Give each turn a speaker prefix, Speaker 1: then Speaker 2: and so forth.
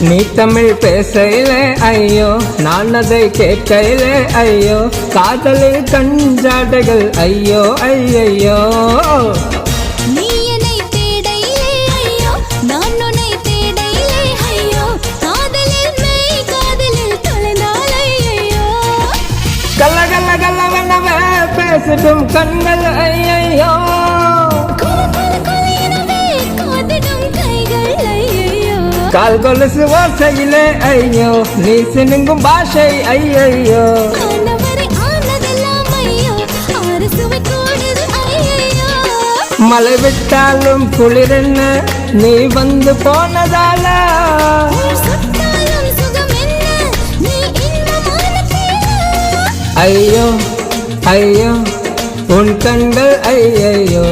Speaker 1: நீ தமிழ் பேசையிலே ஐயோ, நான் அதை கேட்கையிலே ஐயோ, காதலில் கஞ்சாடைகள் ஐயோ ஐயோ.
Speaker 2: நீ என்னை தேடையிலே ஐயோ, நான் உன்னை தேடையிலே ஐயோ, காதலில் மெய் காதலில் தொலைந்தால் ஐயோ.
Speaker 1: கல்ல கல்ல கல்லவனவே பேசிடும் கண்கள் ஐயோ, கால் கொலுசு ஓசையிலே ஐயோ, நீ சினுங்கும் பாஷை ஐயோ. மழை விட்டாலும் குளிரென்ன நீ வந்து போனதால, ஐயோ ஐயோ உன் கண்கள் ஐயோ.